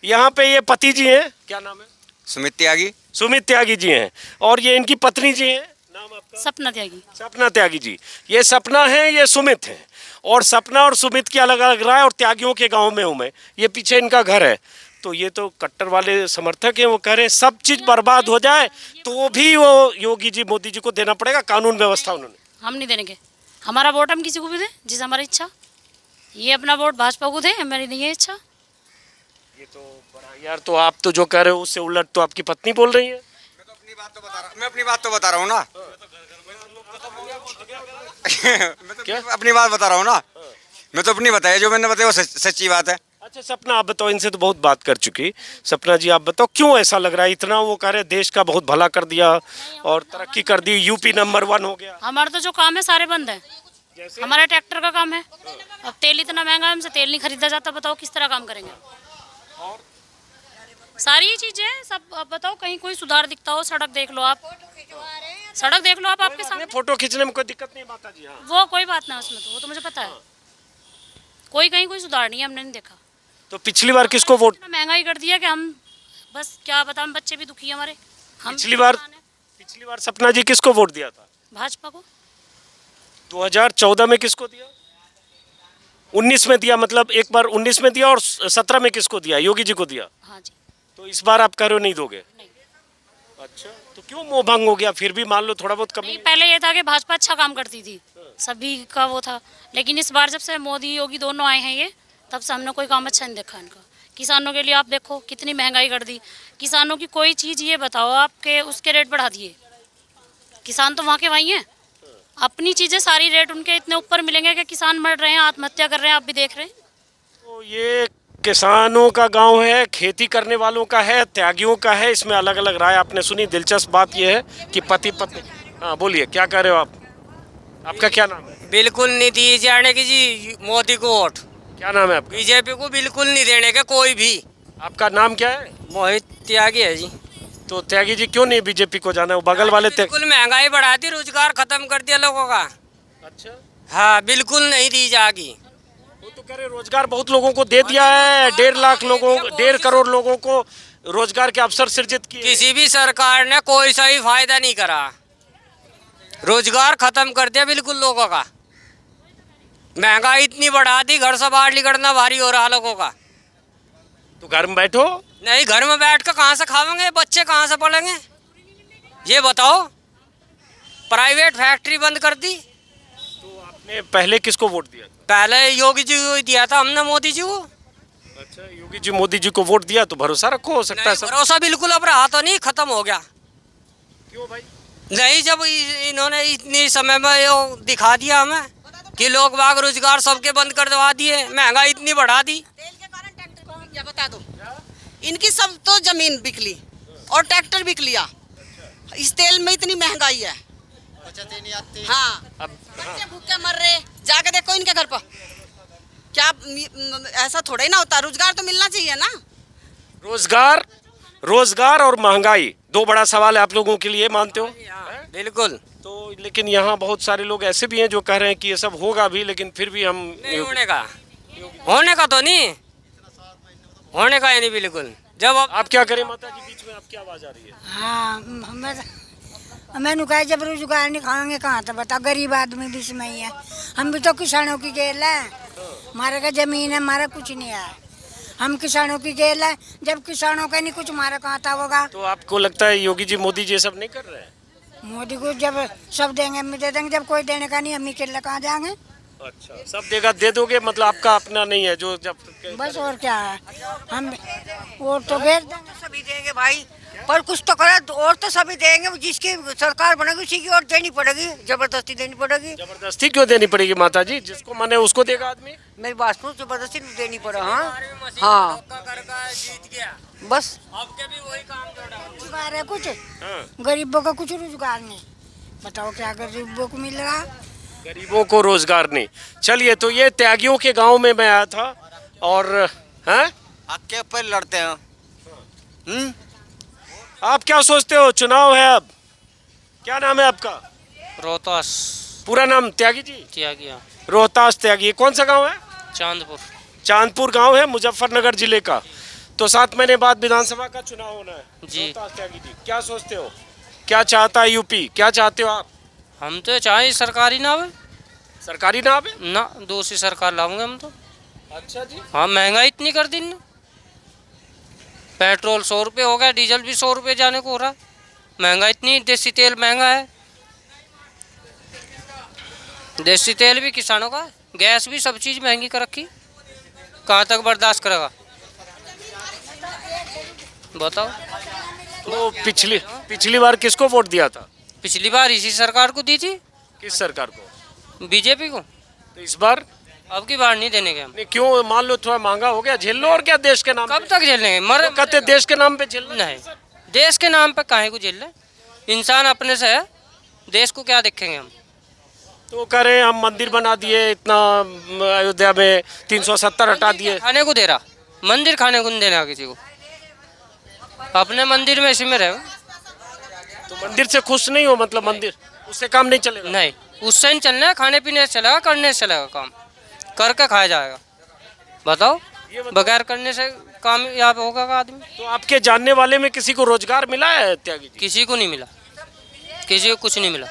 Speaker 1: यहाँ पे ये पति जी हैं, क्या नाम है?
Speaker 3: सुमित त्यागी।
Speaker 1: सुमित त्यागी जी हैं, और ये इनकी पत्नी जी हैं। नाम आपका?
Speaker 2: सपना त्यागी।
Speaker 1: सपना त्यागी जी। ये सपना है, ये सुमित है। और सपना और सुमित की अलग अलग राय, और त्यागियों के गांव में हूँ मैं। ये पीछे इनका घर है। तो ये तो कट्टर वाले समर्थक हैं, वो कह रहे हैं सब चीज बर्बाद हो जाए तो भी वो योगी जी, मोदी जी को देना पड़ेगा कानून व्यवस्था। उन्होंने,
Speaker 2: हम नहीं देंगे हमारा वोट, हम किसी को भी दें जिस हमारी इच्छा। ये अपना वोट भाजपा को दें, हमारी नहीं है इच्छा।
Speaker 1: ये तो बड़ा यार, तो आप तो जो कह रहे हो उससे उलट तो आपकी पत्नी बोल रही है।
Speaker 3: मैं अपनी बात तो बता रहा हूँ ना।
Speaker 1: क्या?
Speaker 3: अपनी बात बता रहा हूँ ना। मैं तो अपनी बताया, जो मैंने बताया वो सच्ची बात है।
Speaker 1: अच्छा सपना, आप बताओ, इनसे तो बहुत बात कर चुकी। सपना जी आप बताओ, क्यों ऐसा लग रहा है? इतना वो कह रहे देश का बहुत भला कर दिया और तरक्की कर दी, यूपी नंबर 1 हो गया।
Speaker 2: हमारा तो जो काम है सारे बंद है। हमारा ट्रैक्टर का काम है। अब तेल इतना महंगा है, हमसे तेल नहीं खरीदा जाता। बताओ किस तरह काम करेंगे? सारी चीजें सब। अब बताओ कहीं कोई सुधार दिखता हो? सड़क देख लो आप, सड़क देख लो आप, आपके सामने।
Speaker 1: फोटो खींचने में कोई दिक्कत नहीं माता जी। हाँ,
Speaker 2: वो कोई बात ना उसमें, तो वो तो मुझे पता है। कोई कहीं कोई सुधार नहीं है, हमने नहीं देखा।
Speaker 1: तो पिछली बार किसको वोट?
Speaker 2: इतना महंगाई कर दिया कि हम बस क्या बताएं, हम बच्चे भी दुखी है हमारे। हम
Speaker 1: पिछली बार सपना जी किसको वोट दिया था?
Speaker 2: भाजपा को।
Speaker 1: 2014 में किसको दिया? 19 में दिया, मतलब एक बार 19 में दिया, और 17 में किसको दिया? योगी जी को दिया।
Speaker 2: हाँ जी।
Speaker 1: तो इस बार आप कह रहे हो नहीं दोगे?
Speaker 2: नहीं।
Speaker 1: अच्छा, तो क्यों मोह भंग हो गया? फिर भी मान लो थोड़ा बहुत कमी।
Speaker 2: नहीं, पहले ये था कि भाजपा अच्छा काम करती थी, सभी का वो था। लेकिन इस बार जब से मोदी योगी दोनों आए हैं, ये तब से हमने कोई काम अच्छा नहीं देखा इनका। किसानों के लिए आप देखो कितनी महंगाई कर दी। किसानों की कोई चीज़ ये बताओ आपके उसके रेट बढ़ा दिए। किसान तो वहाँ के वहीं हैं। अपनी चीज़ें सारी रेट उनके इतने ऊपर मिलेंगे कि किसान मर रहे हैं, आत्महत्या कर रहे हैं, आप भी देख रहे हैं।
Speaker 1: तो ये किसानों का गांव है, खेती करने वालों का है, त्यागियों का है, इसमें अलग अलग राय आपने सुनी। दिलचस्प बात यह है कि पति पत्नी। हाँ बोलिए, क्या कह रहे हो आप? आपका क्या नाम है?
Speaker 5: बिल्कुल नहीं दी जाने की जी मोदी को वोट।
Speaker 1: क्या नाम है आपका?
Speaker 5: बीजेपी को बिल्कुल नहीं देने का कोई भी।
Speaker 1: आपका नाम क्या है?
Speaker 5: मोहित त्यागी है जी।
Speaker 1: तो त्यागी जी क्यों नहीं बीजेपी को जाना है? वो बगल वाले
Speaker 5: बिल्कुल महंगाई बढ़ा दी, रोजगार खत्म कर दिया लोगों का।
Speaker 1: अच्छा,
Speaker 5: हाँ बिल्कुल नहीं दी जाएगी।
Speaker 1: वो तो कह रहे रोजगार बहुत लोगों को दे दिया है। 1.5 लाख लोगों, 1.5 करोड़ लोगों को रोजगार के अवसर सृजित किए।
Speaker 5: किसी भी सरकार ने कोई सही फायदा नहीं करा, रोजगार खत्म कर दिया बिल्कुल लोगों का। महंगाई इतनी बढ़ा दी, घर से बाहर निकलना भारी हो रहा लोगों का।
Speaker 1: तो घर में बैठो।
Speaker 5: नहीं, घर में बैठ कर कहाँ से खावेंगे, बच्चे कहाँ से पढ़ेंगे, ये बताओ। प्राइवेट फैक्ट्री बंद कर दी।
Speaker 1: तो आपने पहले किसको वोट दिया था?
Speaker 5: पहले योगी जी को दिया था हमने, मोदी जी को।
Speaker 1: अच्छा, योगी जी मोदी जी को वोट दिया तो भरोसा रखो, हो सकता है सब।
Speaker 5: भरोसा बिल्कुल अब रहा तो नहीं, खत्म हो गया।
Speaker 1: क्यों भाई?
Speaker 5: नहीं, जब इन्होंने इतनी समय में ये दिखा दिया हमें कि लोग बाग रोजगार सबके बंद कर दवा दिए, महंगाई इतनी बढ़ा दी।
Speaker 7: तेल के कारण ट्रैक्टर को क्या बता दो, इनकी सब तो जमीन बिक ली और ट्रैक्टर बिक लिया। इस तेल में इतनी महंगाई है।
Speaker 6: बचत ही नहीं आती।
Speaker 7: हाँ, बच्चे भूखे मर रहे, जाके देखो इनके घर पर। क्या ऐसा थोड़ा ही ना होता, रोजगार तो मिलना चाहिए ना।
Speaker 1: रोजगार और महंगाई दो बड़ा सवाल है आप लोगों के लिए, मानते हो?
Speaker 5: बिल्कुल।
Speaker 1: तो लेकिन यहाँ बहुत सारे लोग ऐसे भी हैं जो कह रहे हैं कि ये सब होगा भी, लेकिन फिर भी हम
Speaker 5: नहीं होने का तो नहीं होने का ही नहीं बिल्कुल। जब
Speaker 1: आप क्या करें माता जी, बीच में आपकी आवाज आ रही है।
Speaker 9: हाँ, मैंने कहा जब रोजगार नहीं खाएंगे कहाँ तो बताओ, गरीब आदमी भी इसमें ही है। हम भी तो किसानों की खेल है, हमारे का जमीन है, हमारा कुछ नहीं है। हम किसानों की खेल है, जब किसानों का नहीं कुछ हमारा कहाँ था होगा।
Speaker 1: तो आपको लगता है योगी जी मोदी जी ये सब नहीं कर रहे हैं?
Speaker 9: मोदी को जब सब देंगे हम भी दे देंगे, जब कोई देने का नहीं हम ही अकेले कहाँ जाएंगे।
Speaker 1: अच्छा, सब देगा दे दोगे, मतलब आपका अपना नहीं है जो जब
Speaker 9: बस और क्या है, हम वोट तो भेज देंगे।
Speaker 8: सभी देंगे भाई, पर कुछ तो करे और तो सभी देंगे। जिसकी सरकार बनेगी उसी की और देनी पड़ेगी, जबरदस्ती देनी पड़ेगी।
Speaker 1: जबरदस्ती क्यों देनी पड़ेगी माता जी? जिसको माने उसको देगा आदमी।
Speaker 8: मेरी बात सुनो, जबरदस्ती नहीं देनी पड़ा। हाँ
Speaker 5: जीत गया,
Speaker 8: बस
Speaker 5: अब के भी वही काम जोड़ा।
Speaker 9: रोजगार है कुछ,
Speaker 1: हाँ।
Speaker 9: गरीबों का कुछ रोजगार नहीं। बताओ क्या गरीबों को मिल रहा?
Speaker 1: गरीबों को रोजगार नहीं। चलिए, तो ये त्यागियों के गांव में मैं आया था और हैं
Speaker 6: आपके ऊपर लड़ते हैं।
Speaker 1: आप क्या सोचते हो? चुनाव है अब, क्या नाम है आपका?
Speaker 5: रोहतास
Speaker 1: पूरा नाम त्यागी जी?
Speaker 5: त्यागिया,
Speaker 1: रोहतास त्यागी। ये कौन सा गांव है?
Speaker 5: चांदपुर।
Speaker 1: चांदपुर गांव है, मुजफ्फरनगर जिले का। तो 7 महीने बाद विधानसभा का चुनाव होना है
Speaker 5: जी।
Speaker 1: रोहतास त्यागी जी, क्या सोचते हो? क्या चाहता है यूपी? क्या चाहते हो आप?
Speaker 5: हम तो चाहे सरकारी ना आवे,
Speaker 1: सरकारी ना आवे?
Speaker 5: ना दूसरी सरकार लाऊंगे हम तो।
Speaker 1: अच्छा जी।
Speaker 5: हाँ, महंगाई इतनी कर दी ना, पेट्रोल 100 रुपये हो गया, डीजल भी 100 रुपये जाने को हो रहा है। महंगाई इतनी, देसी तेल महंगा है, देसी तेल भी किसानों का, गैस भी, सब चीज़ महंगी कर रखी। कहाँ तक बर्दाश्त करेगा बताओ?
Speaker 1: तो पिछली बार किसको वोट दिया था?
Speaker 5: पिछली बार इसी सरकार को दी थी।
Speaker 1: किस सरकार को?
Speaker 5: बीजेपी को।
Speaker 1: तो इस बार?
Speaker 5: अब की बार नहीं देने के हम।
Speaker 1: नहीं, क्यों? मान लो थोड़ा महंगा हो गया, झेल लो, और क्या देश के नाम
Speaker 5: कब
Speaker 1: पे?
Speaker 5: तक झेलेंगे? मर
Speaker 1: वो कहते देश के नाम पे झेल
Speaker 5: नहीं, देश के नाम पे काहे को झेल रहे? इंसान अपने से है, देश को क्या देखेंगे हम?
Speaker 1: तो कह रहे हम मंदिर बना दिए इतना, अयोध्या में 370 हटा दिए।
Speaker 5: खाने को दे रहा, मंदिर खाने को नहीं देना किसी को। अपने मंदिर में इसी में रहो।
Speaker 1: तो मंदिर से खुश नहीं हो? मतलब मंदिर उससे काम नहीं चलेगा?
Speaker 5: नहीं, उससे नहीं चलना है, खाने पीने से चलेगा, करने से चलेगा काम, करके खाया जाएगा। बताओ, बगैर करने से कामयाब होगा का आदमी?
Speaker 1: तो आपके जानने वाले में किसी को रोजगार मिला है त्यागी जी?
Speaker 5: किसी को नहीं मिला, किसी को कुछ नहीं मिला,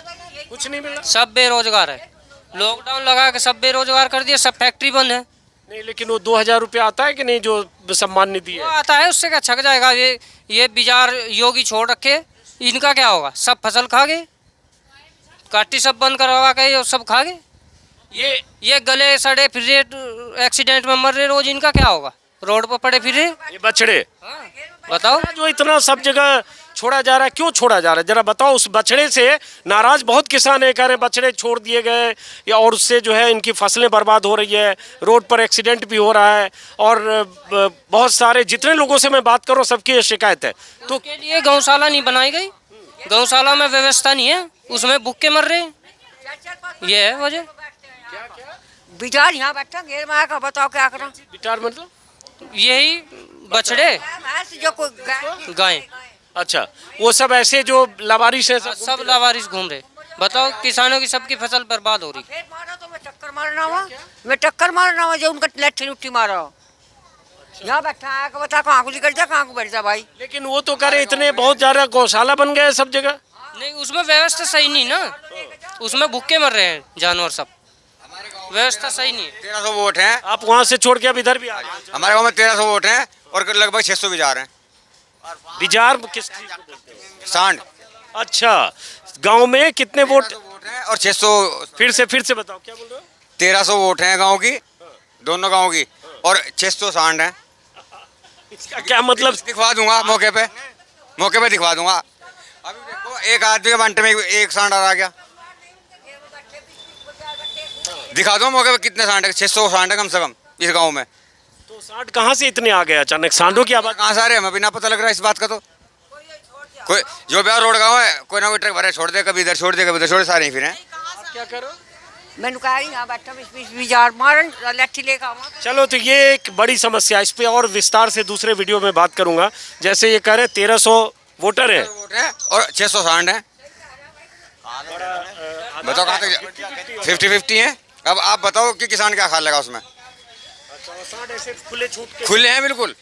Speaker 1: कुछ नहीं मिला।
Speaker 5: सब बेरोजगार है। लॉकडाउन लगा के सब बेरोजगार कर दिया, सब फैक्ट्री बंद है।
Speaker 1: नहीं, लेकिन वो 2000 रुपया आता है कि नहीं, जो सम्मान निधि
Speaker 5: वो
Speaker 1: है?
Speaker 5: आता है, उससे क्या छक जाएगा? ये बिजार योगी छोड़ रखे, इनका क्या होगा? सब फसल खा गए, काटी सब बंद करवा के ये सब खा गए। ये गले सड़े फिर रहे, एक्सीडेंट में मर रहे रोज, इनका क्या होगा? रोड पर पड़े फिर रहे।
Speaker 1: ये बछड़े
Speaker 5: बताओ,
Speaker 1: जो इतना सब जगह छोड़ा जा रहा है, क्यों छोड़ा जा रहा है? जरा बताओ। उस बछड़े से नाराज बहुत किसान है, कह रहे हैं बछड़े छोड़ दिए गए, या और उससे जो है इनकी फसलें बर्बाद हो रही है, रोड पर एक्सीडेंट भी हो रहा है, और बहुत सारे जितने लोगों से मैं बात करूँ सबकी ये शिकायत है। तो
Speaker 5: उसके लिए गौशाला नहीं बनाई गई, गौशाला में व्यवस्था नहीं है, उसमें भूखे मर रहे हैं, ये है वजह।
Speaker 8: बिचार यहाँ बैठा घेर में आकर, बताओ क्या करा?
Speaker 1: बिचार मतलब
Speaker 5: यही बछड़े,
Speaker 8: जो कोई
Speaker 5: गाय,
Speaker 1: अच्छा, वो सब ऐसे जो लावारिस है
Speaker 5: सब लावारिस घूम रहे। बताओ, किसानों की सबकी फसल बर्बाद हो रही।
Speaker 8: मैं टक्कर मारना हुआ जो उनका लट्ठी लुट्ठी मारा हो। यहाँ बैठा है, बता कहाँ को निकल जा, कहाँ को बैठ जा भाई।
Speaker 1: लेकिन वो तो कह रहे इतने बहुत ज्यादा गौशाला बन गए सब जगह।
Speaker 5: नहीं, उसमें व्यवस्था सही नहीं ना, उसमें भूखे मर रहे हैं जानवर सब, व्यवस्था सही नहीं है।
Speaker 3: 1300 वोट हैं।
Speaker 1: आप वहाँ से छोड़ के अब इधर भी आ गए?
Speaker 3: हमारे गांव में 1300 वोट हैं और लगभग 600 बिजार हैं।
Speaker 1: बिजार किस चीज़ को बोलते हैं?
Speaker 3: सांड।
Speaker 1: अच्छा, गांव में कितने वोट?
Speaker 3: 1300 वोट हैं और 600।
Speaker 1: फिर से बताओ, क्या बोल रहे हो?
Speaker 3: 1300 वोट हैं गांव की, दोनों गांव की, और 600 सांड हैं।
Speaker 1: इसका क्या मतलब?
Speaker 3: दिखवा दूंगा मौके पे दिखवा दूंगा। अभी देखो, एक आदमी के बांटे में एक सांड आ गया, दिखा दो मौके पे कितने सांड है। 600 सांड है कम से कम इस गांव में।
Speaker 1: तो सांड कहाँ से इतने आ गए अचानक? सांडों की आवाज
Speaker 3: कहाँ से आ रहे हैं हमें भी ना पता लग रहा है इस बात का। तो कोई जो बिहार रोड गाँव है, कोई ना कोई ट्रक भरे छोड़ दे, कभी इधर छोड़ दे, कभी इधर छोड़ दे, सारे ही फिर हैं।
Speaker 1: क्या करो?
Speaker 8: मैंने कहा यहाँ बैठा बिजार मारन लट्ठी लेकर आवा।
Speaker 1: चलो, तो ये एक बड़ी समस्या, इस पे और विस्तार से दूसरे वीडियो में बात करूंगा। जैसे ये कह रहे 1300 वोटर है
Speaker 3: और 600 सांड है। बताओ कहाँ तक? 50-50 है। अब आप बताओ कि किसान क्या खा लेगा उसमें?
Speaker 1: सांड ऐसे
Speaker 3: खुले हैं बिल्कुल।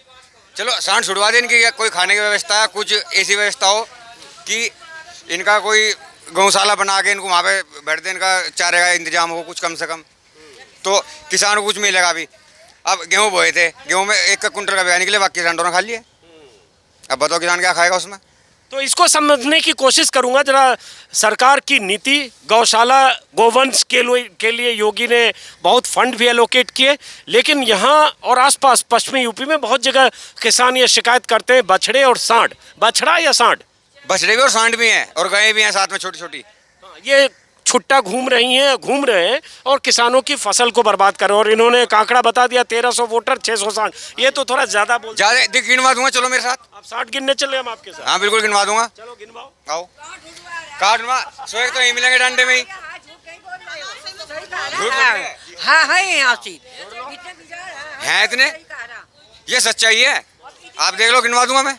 Speaker 3: चलो सांड छुड़वा दें, इनकी कोई खाने की व्यवस्था है, कुछ ऐसी व्यवस्था हो कि इनका कोई गौशाला बना के इनको वहाँ पे बैठ दें, इनका चारे का इंतजाम हो कुछ कम से कम, तो किसान को कुछ मिलेगा भी। अब गेहूँ बोए थे, गेहूँ में 1 कुंटल का बिका निकले, बाकी सांडों ने खा लिए। अब बताओ किसान क्या खाएगा उसमें?
Speaker 1: तो इसको समझने की कोशिश करूंगा जरा। सरकार की नीति, गौशाला गोवंश के लिए योगी ने बहुत फंड भी एलोकेट किए, लेकिन यहाँ और आसपास पश्चिमी यूपी में बहुत जगह किसान ये शिकायत करते हैं बछड़े और सांड, बछड़ा या सांड,
Speaker 3: बछड़े भी और सांड भी हैं और गायें भी हैं साथ में छोटी छोटी।
Speaker 1: ये छुट्टा घूम रहे हैं और किसानों की फसल को बर्बाद कर रहे हैं। और इन्होंने कांकड़ा बता दिया 1300 वोटर 600 सांड, ये तो थोड़ा ज्यादा बोल।
Speaker 3: ज्यादा गिनवा दूंगा, चलो मेरे साथ।
Speaker 1: आप 60 गिनने चले हम आपके साथ।
Speaker 3: हाँ बिल्कुल गिनवा दूंगा,
Speaker 1: चलो गिनवाओ।
Speaker 3: आओ काटवा सोए तो यही मिलेंगे डंडे में ही।
Speaker 8: हाँ है यहाँ से
Speaker 3: हैं इतने, ये सच्चाई है। आप देख लो, गिनवा दूंगा मैं।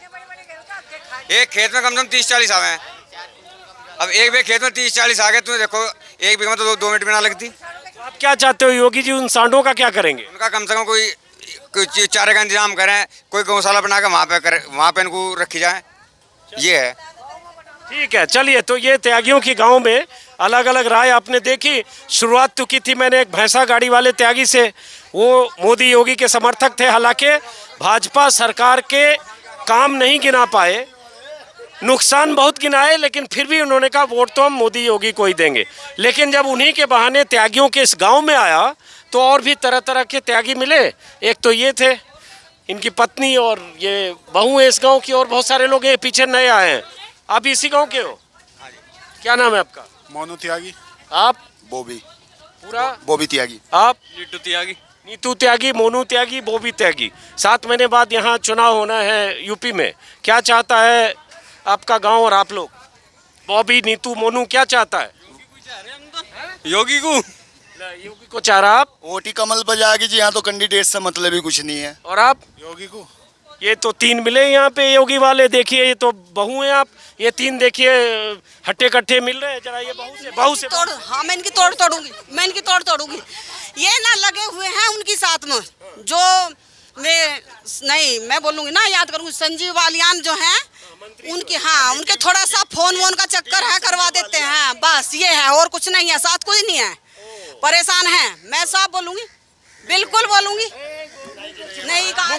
Speaker 3: एक खेत में कम से कम 30-40 आवे हैं। अब एक बीघे खेत में 30-40 आ गए, तुम्हें देखो एक बीघे में तो 2 मिनट भी ना लगती।
Speaker 1: आप क्या चाहते हो योगी जी, उन सांडों का क्या करेंगे?
Speaker 3: उनका कम से कम कोई चारे का इंतजाम करें, कोई गौशाला बना कर वहाँ पे इनको रखी जाए, ये है।
Speaker 1: ठीक है, चलिए। तो ये त्यागियों की गांव में अलग अलग राय आपने देखी। शुरुआत तो की थी मैंने एक भैंसा गाड़ी वाले त्यागी से, वो मोदी योगी के समर्थक थे। हालांकि भाजपा सरकार के काम नहीं गिना पाए, नुकसान बहुत गिनाए, लेकिन फिर भी उन्होंने कहा वोट तो हम मोदी योगी को ही देंगे। लेकिन जब उन्हीं के बहाने त्यागियों के इस गांव में आया तो और भी तरह तरह के त्यागी मिले। एक तो ये थे, इनकी पत्नी और ये बहू है इस गांव की, और बहुत सारे लोग ये पीछे नए आए हैं। आप इसी गांव के हो? क्या नाम है आपका?
Speaker 10: मोनू त्यागी।
Speaker 1: आप?
Speaker 10: बॉबी।
Speaker 1: पूरा?
Speaker 10: बॉबी त्यागी।
Speaker 1: आप?
Speaker 10: नीतू त्यागी।
Speaker 1: नीतू त्यागी, मोनू त्यागी, बॉबी त्यागी। 7 महीने बाद यहाँ चुनाव होना है यूपी में। क्या चाहता है आपका गांव और आप लोग? बॉबी, नीतू, मोनू क्या चाहता है?
Speaker 10: योगी को।
Speaker 1: योगी को चाह रहा आप?
Speaker 10: वोटी कमल पर जाएगी जी, यहाँ तो कैंडिडेट से मतलब ही कुछ नहीं है।
Speaker 1: और आप?
Speaker 10: योगी को।
Speaker 1: ये तो 3 मिले यहाँ पे योगी वाले, देखिए ये तो बहू हैं आप, ये 3 देखिए हट्टे कट्टे मिल रहे हैं। जरा ये बहू से
Speaker 7: तोड़, हाँ मैं इनकी तोड़ तोड़ूंगी। ये ना लगे हुए हैं उनकी साथ में, जो मैं बोलूंगी ना, याद करूंगी, संजीव बालियान जो हैं उनके, हाँ उनके थोड़ा सा फोन का चक्कर है, करवा देते हैं, बस ये है, और कुछ नहीं है, साथ कुछ नहीं है। परेशान है, मैं सब बोलूंगी, बिल्कुल बोलूंगी, नहीं कहा।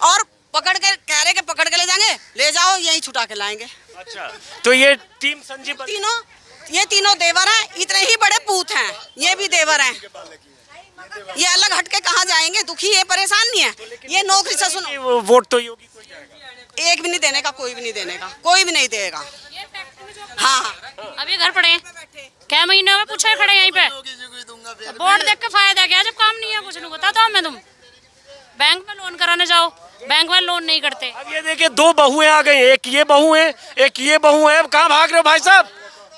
Speaker 7: और पकड़ के कह रहे कि पकड़ के ले जाएंगे, ले जाओ यहीं छुटा के लाएंगे।
Speaker 1: अच्छा, तो ये टीम संजीव
Speaker 7: ये तीनों देवर हैं, इतने ही बड़े पूत हैं, ये भी देवर हैं। ये अलग हटके कहाँ जाएंगे? दुखी है, परेशान नहीं है। ये नौकरी से सुनो,
Speaker 1: वोट तो योगी को जाएगा।
Speaker 7: एक भी नहीं देने का, कोई भी नहीं देने का, कोई भी नहीं देगा। हाँ
Speaker 2: अभी घर पड़े क्या महीने में पूछे खड़े यहीं पे, वोट देख के फायदा क्या जब काम नहीं है कुछ नहीं। बताता हूँ मैं, तुम बैंक में लोन कराने जाओ, बैंक में लोन नहीं करते।
Speaker 1: अब ये देखिए 2 बहुएं आ गई, एक ये बहू है, एक ये बहू है। कहाँ भाग रहे हो भाई साहब?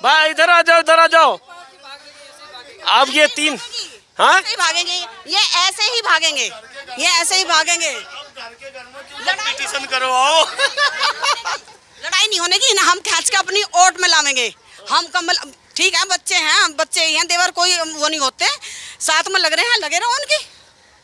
Speaker 1: भाई इधर आ जाओ, इधर आ जाओ। अब ये 3, हाँ
Speaker 7: ऐसे ही भागेंगे, ये ऐसे ही भागेंगे, ये ऐसे ही भागेंगे।
Speaker 1: पिटीशन करो, आओ।
Speaker 7: लड़ाई नहीं होने की ना, हम खींच के अपनी ओट में लावेंगे। हम कमल, ठीक है, बच्चे हैं, बच्चे ही हैं, देवर कोई वो नहीं होते, साथ में लग रहे हैं, लगे रहो उनकी।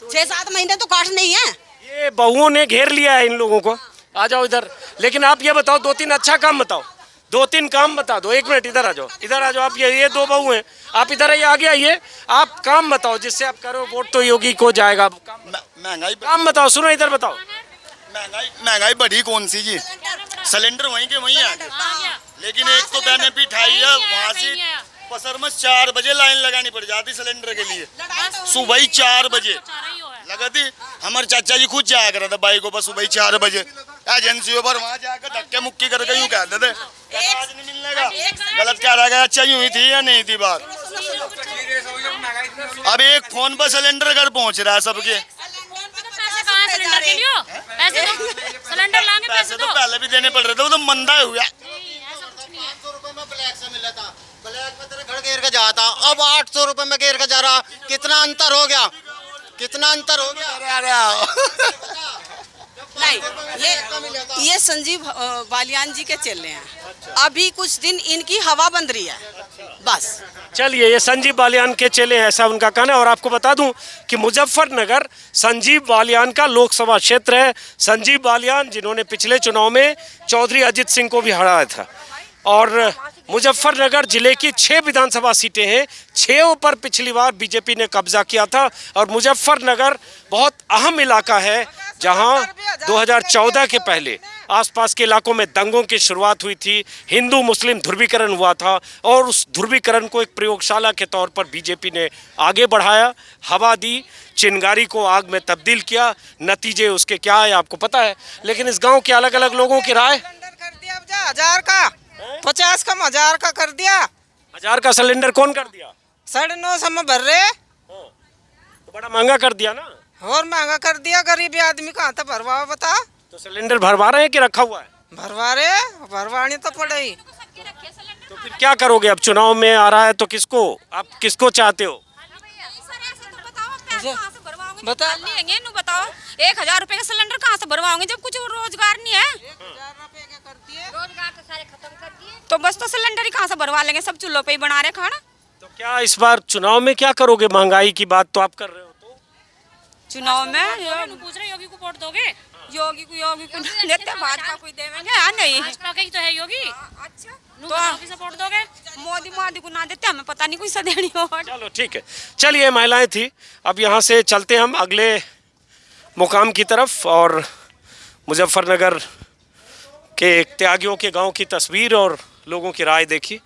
Speaker 7: 6-7 महीने तो काट नहीं है।
Speaker 1: ये बहुओं ने घेर लिया है इन लोगों को। आ जाओ इधर। लेकिन आप ये बताओ, 2-3 अच्छा काम बताओ, 2-3 काम बता दो। 1 मिनट इधर आ जाओ, इधर आ जाओ। आप ये 2 बहू हैं, आप इधर आइए, आगे आइए। आप काम बताओ जिससे आप करो वोट तो योगी को जाएगा।
Speaker 10: महंगाई
Speaker 1: काम बताओ, सुनो इधर बताओ।
Speaker 10: महंगाई बढ़ी कौन सी जी? सिलेंडर वहीं के वहीं आ गए, लेकिन एक तो बेनिफिट है ही है, वहाँ से पसर में 4 बजे लाइन लगानी पड़ जाती सिलेंडर के लिए। सुबह ही 4 बजे लगाती। हमारे चाचा जी खुद जाया करते बाइक पर सुबह 4 बजे एजेंसियों पर, वहाँ जाकर धक्के मुक्की करके यूँ कहते थे आज नहीं मिलने का। गलत क्या रह गया? अच्छा यूँ ही थी या नहीं थी बात? अब एक फोन पर सिलेंडर घर पहुँच रहा है सबके। पैसे तो पहले भी देने पड़ रहे थे, वो तो मंदा हुआ।
Speaker 6: ब्लैक में तेरे घर घेर के जाता, अब 800 रुपए में घेर के जा रहा। कितना अंतर हो गया, कितना अंतर हो गया।
Speaker 7: नहीं, ये संजीव बालियान जी के चेले हैं। अभी कुछ दिन इनकी हवा बंद रही है, बस।
Speaker 1: चलिए, ये संजीव बालियान के चेले हैं, ऐसा उनका कहना है। और आपको बता दूं कि मुजफ्फरनगर संजीव बालियान का लोकसभा क्षेत्र है। संजीव बालियान जिन्होंने पिछले चुनाव में चौधरी अजित सिंह को भी हराया था। और मुजफ्फरनगर जिले की 6 विधानसभा सीटें हैं, 6 पर पिछली बार बीजेपी ने कब्जा किया था। और मुजफ्फरनगर बहुत अहम इलाका है जहां 2014 के पहले आसपास के इलाकों में दंगों की शुरुआत हुई थी, हिंदू मुस्लिम ध्रुवीकरण हुआ था और उस ध्रुवीकरण को एक प्रयोगशाला के तौर पर बीजेपी ने आगे बढ़ाया, हवा दी, चिंगारी को आग में तब्दील किया। नतीजे उसके क्या है आपको पता है, लेकिन इस गांव के अलग अलग लोगों की राय।
Speaker 7: कर दिया 1000 का 50 कम 1000 का कर दिया।
Speaker 1: 1000 का सिलेंडर कौन कर दिया?
Speaker 7: 950 में भर रहे,
Speaker 1: तो बड़ा महंगा कर दिया ना।
Speaker 7: और महंगा कर दिया, गरीब आदमी कहाँ तक भरवा बता।
Speaker 1: तो सिलेंडर भरवा रहे हैं कि रखा हुआ है?
Speaker 7: भरवा रहे, भरवानी तो पड़ेगी।
Speaker 1: तो फिर क्या करोगे अब? चुनाव में आ रहा है तो किसको, आप किसको चाहते हो?
Speaker 7: बता
Speaker 11: बताओ 1000 रुपए का सिलेंडर कहाँ से भरवाओगे जब कुछ रोजगार नहीं है? तो बस तो सिलेंडर ही कहाँ से भरवा लेंगे, सब चूल्हों पे ही बना रहे खाना।
Speaker 1: तो क्या इस बार चुनाव में क्या करोगे? महंगाई की बात तो आप कर रहे हो, तो
Speaker 11: चुनाव में
Speaker 2: पूछ रहे योगी को वोट दोगे?
Speaker 11: योगी को नहीं देते, भाजपा को ही देंगे। हाँ नहीं,
Speaker 2: भाजपा का ही तो है योगी।
Speaker 11: अच्छा
Speaker 2: तो सपोर्ट दोगे?
Speaker 11: मोदी को ना देते, हमें पता नहीं कोई सा देनी हो।
Speaker 1: चलो ठीक है, चलिए महिलाएं थी। अब यहाँ से चलते हम अगले मुकाम की तरफ और मुजफ्फरनगर के त्यागियों के गांव की तस्वीर और लोगों की राय देखी।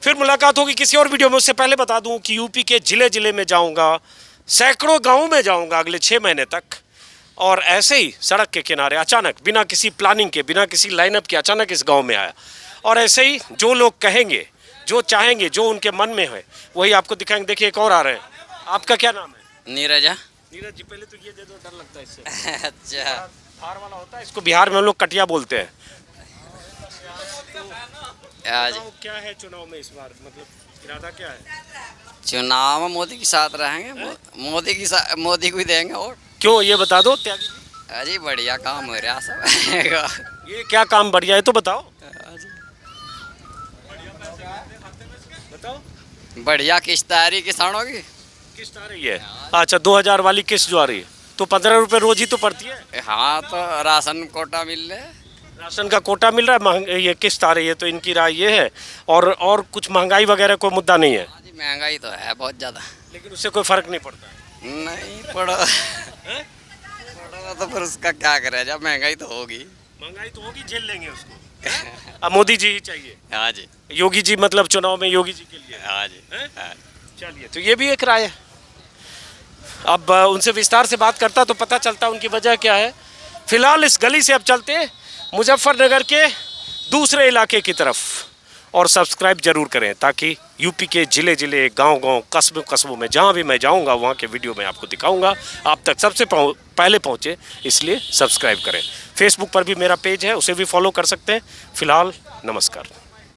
Speaker 1: फिर मुलाकात होगी किसी और वीडियो में। उससे पहले बता दूं कि यूपी के जिले जिले में जाऊंगा, सैकड़ों गाँव में जाऊंगा अगले 6 महीने तक। और ऐसे ही सड़क के किनारे अचानक, बिना किसी प्लानिंग के, बिना किसी लाइनअप के अचानक इस गाँव में आया। और ऐसे ही जो लोग कहेंगे, जो चाहेंगे, जो उनके मन में है वही आपको दिखाएंगे। देखिए एक और आ रहे हैं। आपका क्या नाम है?
Speaker 5: नीरजा।
Speaker 1: नीरज जी, पहले तो ये दे दो, डर लगता है इससे।
Speaker 5: अच्छा,
Speaker 1: हार वाला होता है, इसको बिहार में हम लोग कटिया बोलते हैं। तो क्या है चुनाव में इस बार, मतलब इरादा क्या है?
Speaker 5: चुनाव में मोदी के साथ रहेंगे, मोदी को ही देंगे। और
Speaker 1: क्यों, ये बता दो त्यागी जी।
Speaker 5: अरे बढ़िया काम हो रहा सब।
Speaker 1: ये क्या काम बढ़िया है तो बताओ। बताओ।
Speaker 5: बढ़िया किस्त आ रही किसानों की।
Speaker 1: किस्त आ रही है? अच्छा, 2000 वाली किस्त जो आ रही है, तो 15 रुपये रोज ही तो पड़ती है।
Speaker 5: हाँ, तो राशन कोटा मिल रहा है,
Speaker 1: राशन का कोटा मिल रहा है, ये किस्त आ रही है, तो इनकी राय ये है। और कुछ महंगाई वगैरह कोई मुद्दा नहीं है?
Speaker 5: महंगाई तो है बहुत ज़्यादा,
Speaker 1: लेकिन उससे कोई फर्क नहीं पड़ता।
Speaker 5: नहीं पड़ा तो फिर उसका क्या करे, जब महंगाई तो होगी।
Speaker 1: महंगाई तो होगी, झेल लेंगे उसको। अब मोदी जी ही चाहिए।
Speaker 5: हाँ जी।
Speaker 1: योगी जी, मतलब चुनाव में योगी जी के लिए।
Speaker 5: हाँ जी।
Speaker 1: चलिए, तो ये भी एक राय है। अब उनसे विस्तार से बात करता तो पता चलता उनकी वजह क्या है। फिलहाल इस गली से अब चलते हैं मुजफ्फरनगर के दूसरे इलाके की तरफ। और सब्सक्राइब जरूर करें ताकि यूपी के जिले जिले, गांव गांव, कस्बों में जहां भी मैं जाऊंगा वहां के वीडियो मैं आपको दिखाऊंगा। आप तक सबसे पहले पहुंचे, इसलिए सब्सक्राइब करें। फेसबुक पर भी मेरा पेज है, उसे भी फॉलो कर सकते हैं। फिलहाल नमस्कार।